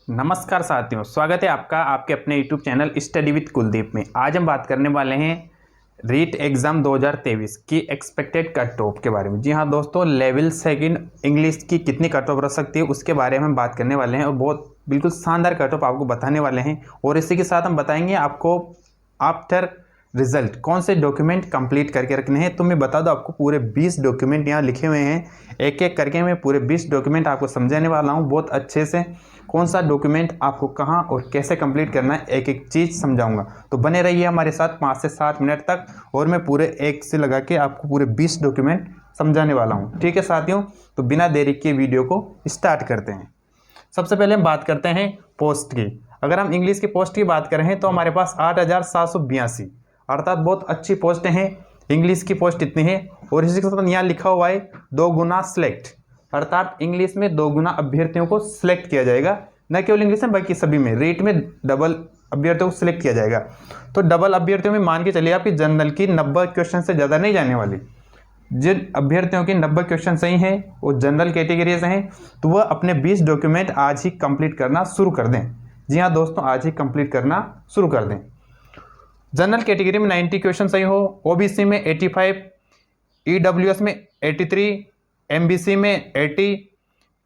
नमस्कार साथियों, स्वागत है आपका आपके अपने YouTube channel study with Kuldeep में। आज हम बात करने वाले हैं रीट एग्ज़ाम 2023 की एक्सपेक्टेड कट ऑफ के बारे में। जी हाँ दोस्तों, लेवल सेकंड इंग्लिश की कितनी कट ऑफ रह सकती है उसके बारे में हम बात करने वाले हैं और बहुत बिल्कुल शानदार कट ऑफ आपको बताने वाले हैं। और इसी के साथ हम बताएंगे आपको आफ्टर रिजल्ट कौन से डॉक्यूमेंट कंप्लीट करके रखने हैं। तो मैं बता दूं, आपको पूरे 20 डॉक्यूमेंट यहाँ लिखे हुए हैं, एक एक करके मैं पूरे 20 डॉक्यूमेंट आपको समझाने वाला हूँ बहुत अच्छे से। कौन सा डॉक्यूमेंट आपको कहाँ और कैसे कंप्लीट करना है एक एक चीज़ समझाऊंगा। तो बने रहिए हमारे साथ 5 से 7 मिनट तक और मैं पूरे एक से लगा के आपको पूरे 20 डॉक्यूमेंट समझाने वाला हूँ। ठीक है साथियों, तो बिना देरी के वीडियो को स्टार्ट करते हैं। सबसे पहले हम बात करते हैं पोस्ट की। अगर हम इंग्लिश की पोस्ट की बात करें तो हमारे पास 8,782 अर्थात बहुत अच्छी पोस्टें हैं। इंग्लिश की पोस्ट इतनी है और इसी के साथ यहाँ लिखा हुआ है 2 गुना सिलेक्ट, अर्थात इंग्लिश में 2 गुना अभ्यर्थियों को सिलेक्ट किया जाएगा। न केवल इंग्लिश में बल्कि सभी में रीट में डबल अभ्यर्थियों को सिलेक्ट किया जाएगा। तो डबल अभ्यर्थियों में मान के चलिए आपकी जनरल की 90 क्वेश्चन से ज़्यादा नहीं जाने वाली। जिन अभ्यर्थियों के 90 क्वेश्चन सही हैं वो जनरल कैटेगरी से हैं, तो वह अपने 20 डॉक्यूमेंट आज ही कंप्लीट करना शुरू कर दें। जी हाँ दोस्तों, आज ही कंप्लीट करना शुरू कर दें। जनरल कैटेगरी में 90 क्वेश्चन सही हो, ओबीसी में 85, ईडब्ल्यूएस में 83, एमबीसी में 80,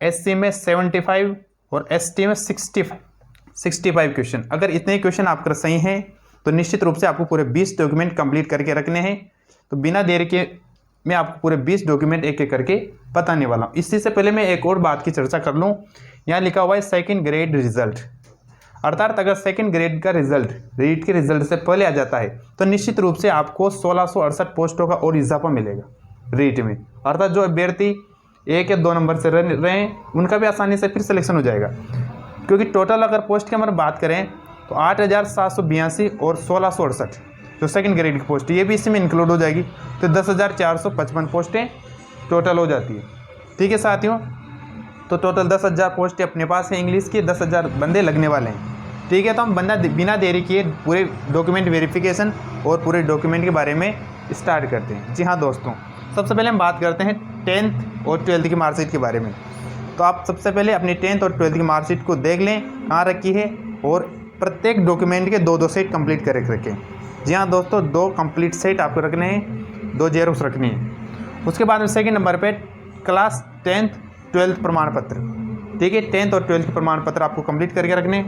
एससी में 75 और एसटी में 65 क्वेश्चन। अगर इतने क्वेश्चन आपके सही हैं तो निश्चित रूप से आपको पूरे 20 डॉक्यूमेंट कंप्लीट करके रखने हैं। तो बिना देरी के मैं आपको पूरे 20 डॉक्यूमेंट एक एक करके बताने वाला हूँ। इससे पहले मैं एक और बात की चर्चा कर लूँ। यहाँ लिखा हुआ है सेकेंड ग्रेड रिजल्ट, अर्थात अगर सेकंड ग्रेड का रिजल्ट रीट के रिजल्ट से पहले आ जाता है तो निश्चित रूप से आपको 1668 पोस्टों का और इजाफा मिलेगा रीट में। अर्थात जो अभ्यर्थी 1 या 2 नंबर से रहे हैं उनका भी आसानी से फिर सिलेक्शन हो जाएगा, क्योंकि टोटल अगर पोस्ट की हम बात करें तो 8,782 और 1668 जो सेकंड ग्रेड की पोस्ट ये भी इसी में इंक्लूड हो जाएगी, तो 10,455 पोस्टें टोटल हो जाती है। ठीक है साथियों, तो टोटल 10,000 पोस्टें अपने पास है इंग्लिश की, 10,000 बंदे लगने वाले हैं। ठीक है, तो हम बिना देरी किए पूरे डॉक्यूमेंट वेरिफिकेशन और पूरे डॉक्यूमेंट के बारे में स्टार्ट करते हैं। जी हाँ दोस्तों, सबसे पहले हम बात करते हैं 10th और 12th की मार्कशीट के बारे में। तो आप सबसे पहले अपनी 10th और 12th की मार्कशीट को देख लें कहाँ रखी है और प्रत्येक डॉक्यूमेंट के 2-2 सेट कंप्लीट करके रखें। जी हाँ दोस्तों, 2 कंप्लीट सेट आपको रखने हैं, 2 जेरोक्स रखनी है। उसके बाद में सेकेंड नंबर पर क्लास 10th 12th प्रमाण पत्र। ठीक है, 10th और 12th के प्रमाण पत्र आपको कंप्लीट करके रखने।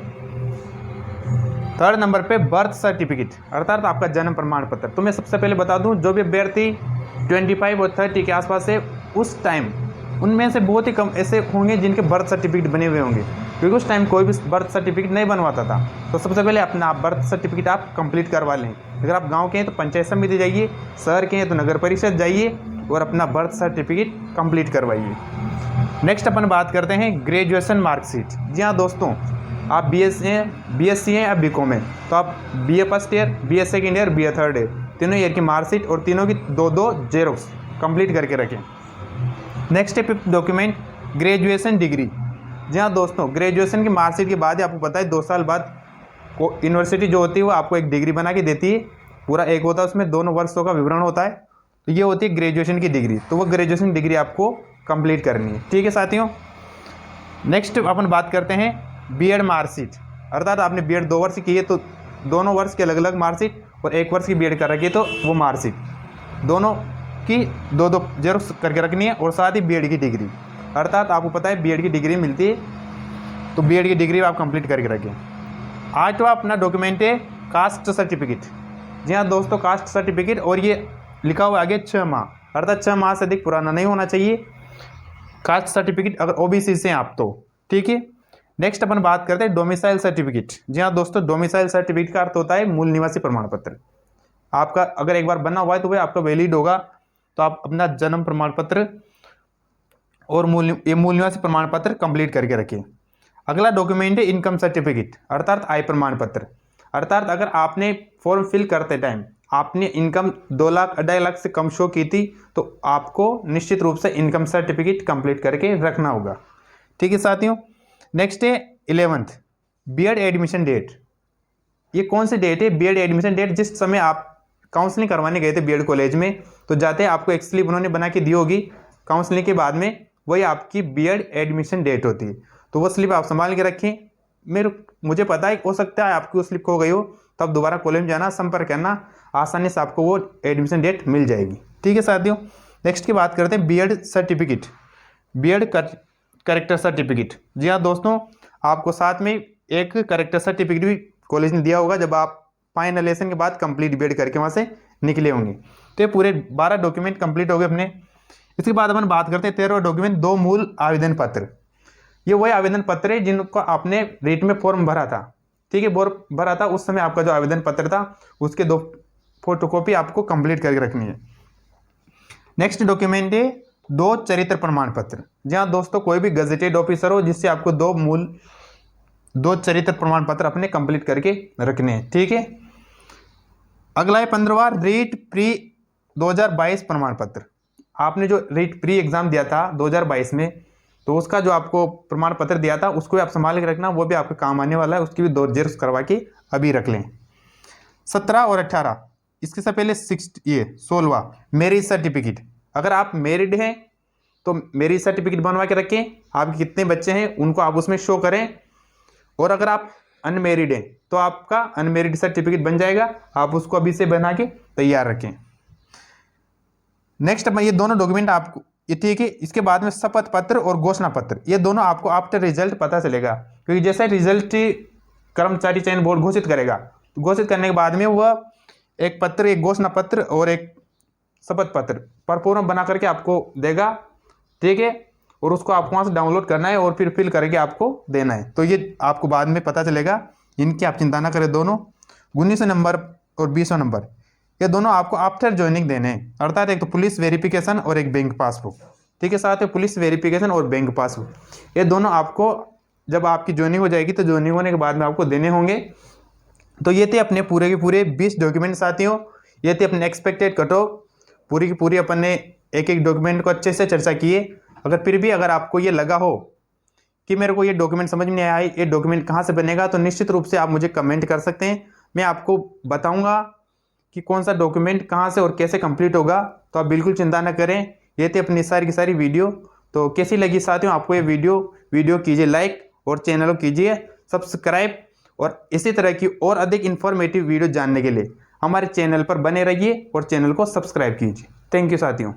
थर्ड नंबर पे बर्थ सर्टिफिकेट, अर्थात आपका जन्म प्रमाण पत्र। तो मैं सबसे पहले बता दूं, जो भी अभ्यर्थी 25 और 30 के आसपास है उस टाइम उनमें से बहुत ही कम ऐसे होंगे जिनके बर्थ सर्टिफिकेट बने हुए होंगे, क्योंकि उस टाइम कोई भी बर्थ सर्टिफिकेट नहीं बनवाता था। तो सबसे पहले अपना आप बर्थ सर्टिफिकेट आप कंप्लीट करवा लें। अगर आप गाँव के हैं तो पंचायत समिति जाइए, शहर के हैं तो नगर परिषद जाइए और अपना बर्थ सर्टिफिकेट कंप्लीट करवाइए। नेक्स्ट अपन बात करते हैं ग्रेजुएशन मार्कशीट। जी हाँ दोस्तों, आप बीएससी हैं या बीकॉम है तो आप BA first year, BA second year, BA third year तीनों ईयर की मार्कशीट और तीनों की 2-2 जेरोक्स कंप्लीट करके रखें। नेक्स्ट है 5th डॉक्यूमेंट ग्रेजुएशन डिग्री। जी हाँ दोस्तों, ग्रेजुएशन की मार्कशीट के बाद ही आपको पता है 2 साल बाद यूनिवर्सिटी जो होती है वो आपको एक डिग्री बना के देती है। पूरा एक होता है, उसमें 2 वर्षों का विवरण होता है, तो ये होती है ग्रेजुएशन की डिग्री। तो वो ग्रेजुएशन डिग्री आपको कंप्लीट करनी है। ठीक है साथियों, नेक्स्ट अपन बात करते हैं बीएड मार्कशीट, अर्थात आपने बीएड 2 वर्ष की है तो दोनों वर्ष की अलग अलग मार्कशीट और 1 वर्ष की बीएड कर रखी है तो वो मार्कशीट दोनों की 2-2 जेरोक्स करके रखनी है। और साथ ही बीएड की डिग्री, अर्थात आपको पता है बीएड की डिग्री मिलती है तो बीएड की डिग्री आप कंप्लीट करके रखें। 8वां अपना डॉक्यूमेंट है कास्ट सर्टिफिकेट। जी हाँ दोस्तों, कास्ट सर्टिफिकेट, और ये लिखा हुआ आगे 6 माह, अर्थात 6 माह से अधिक पुराना नहीं होना चाहिए कास्ट सर्टिफिकेट अगर ओबीसी से आप तो। ठीक है, नेक्स्ट अपन बात करते हैं डोमिसाइल सर्टिफिकेट। जी हाँ दोस्तों, डोमिसाइल सर्टिफिकेट का अर्थ होता है मूल निवासी प्रमाण पत्र। आपका अगर एक बार बना हुआ है तो वह आपका वैलिड होगा। तो आप अपना जन्म प्रमाण पत्र और मूल निवासी प्रमाण पत्र कंप्लीट करके रखें। अगला डॉक्यूमेंट है इनकम सर्टिफिकेट, अर्थात आय प्रमाण पत्र। अर्थात अगर आपने फॉर्म फिल करते टाइम आपने इनकम 2 लाख 2.5 लाख से कम शो की थी तो आपको निश्चित रूप से इनकम सर्टिफिकेट कंप्लीट करके रखना होगा। ठीक है साथियों, नेक्स्ट है 11th बीएड एडमिशन डेट। ये कौन सी डेट है? बीएड एडमिशन डेट जिस समय आप काउंसलिंग करवाने गए थे बीएड कॉलेज में, तो जाते आपको एक स्लिप उन्होंने बना के दी होगी काउंसलिंग के बाद में, वही आपकी बीएड एडमिशन डेट होती है। तो वो स्लिप आप संभाल के रखें। मुझे पता है हो सकता है आपकी वो स्लिप खो गई हो, तो आप दोबारा कॉलेज में जाना, संपर्क करना, आसानी से आपको वो एडमिशन डेट मिल जाएगी। ठीक है साथियों, नेक्स्ट की बात करते हैं BEd certificate, BEd character certificate. जी हाँ दोस्तों, आपको साथ में एक करेक्टर सर्टिफिकेट भी कॉलेज ने दिया होगा जब आप फाइनलाइजेशन के बाद कंप्लीट बीएड करके वहाँ से निकले होंगे। तो ये पूरे 12 डॉक्यूमेंट कंप्लीट हो गए अपने। इसके बाद अपन बात करते हैं 13वां डॉक्यूमेंट, 2 मूल आवेदन पत्र। ये वही आवेदन पत्र है जिनको आपने रीट में फॉर्म भरा था। ठीक है, फॉर्म भरा था उस समय आपका जो आवेदन पत्र था उसके 2 फोटोकॉपी आपको कंप्लीट करके रखनी है। नेक्स्ट डॉक्यूमेंट है 2 चरित्र प्रमाण पत्र। जी हाँ दोस्तों, कोई भी गजेटेड ऑफिसर हो जिससे आपको 2 चरित्र प्रमाण पत्र अपने कंप्लीट करके रखने हैं। ठीक है, अगला है 15वां रीट प्री 2022 प्रमाण पत्र। आपने जो रीट प्री एग्जाम दिया था 2022 में, तो उसका जो आपको प्रमाण पत्र दिया था उसको भी आप संभाल के रखना, वो भी आपके काम आने वाला है, उसकी भी 2 जेरोक्स करवा के अभी रख लें। 17 और 18, इसके से पहले 16वां मैरिज सर्टिफिकेट। अगर आप मैरिड हैं तो मैरिज सर्टिफिकेट बनवा के रखें, आपके कितने बच्चे हैं उनको आप उसमें शो करें, और अगर आप अनमेरिड हैं तो आपका अनमेरिड सर्टिफिकेट बन जाएगा, आप उसको अभी से बना के तैयार रखें। नेक्स्ट ये दोनों डॉक्यूमेंट आपको ये ठीक है। इसके बाद में शपथ पत्र और घोषणा पत्र, ये दोनों आपको आफ्टर रिजल्ट पता चलेगा, क्योंकि जैसे रिजल्ट कर्मचारी चयन बोर्ड घोषित करेगा, तो घोषित करने के बाद में वह एक पत्र, एक घोषणा पत्र और एक शपथ पत्र पर फॉर्म बना करके आपको देगा। ठीक है, और उसको आपको वहाँ से डाउनलोड करना है और फिर फिल करके आपको देना है। तो ये आपको बाद में पता चलेगा, इनकी आप चिंता ना करें। दोनों 19 नंबर और 20 नंबर ये दोनों आपको आफ्टर ज्वाइनिंग देने हैं, अर्थात एक तो पुलिस वेरिफिकेशन और एक बैंक पासबुक। ठीक है, साथ में पुलिस वेरिफिकेशन और बैंक पासबुक, ये दोनों आपको जब आपकी ज्वाइनिंग हो जाएगी तो ज्वाइनिंग होने के बाद में आपको देने होंगे। तो ये थे अपने पूरे के पूरे 20 डॉक्यूमेंट साथियों, ये थे अपने एक्सपेक्टेड कट ऑफ। पूरी की पूरी अपन ने एक एक डॉक्यूमेंट को अच्छे से चर्चा किए। अगर फिर भी अगर आपको ये लगा हो कि मेरे को ये डॉक्यूमेंट समझ में नहीं आया, ये डॉक्यूमेंट कहाँ से बनेगा, तो निश्चित रूप से आप मुझे कमेंट कर सकते हैं, मैं आपको बताऊंगा कि कौन सा डॉक्यूमेंट कहाँ से और कैसे कंप्लीट होगा। तो आप बिल्कुल चिंता न करें। ये थी अपनी सारी की सारी वीडियो। तो कैसी लगी साथियों आपको ये वीडियो कीजिए लाइक और चैनल को कीजिए सब्सक्राइब, और इसी तरह की और अधिक इन्फॉर्मेटिव वीडियो जानने के लिए हमारे चैनल पर बने रहिए और चैनल को सब्सक्राइब कीजिए। थैंक यू साथियों।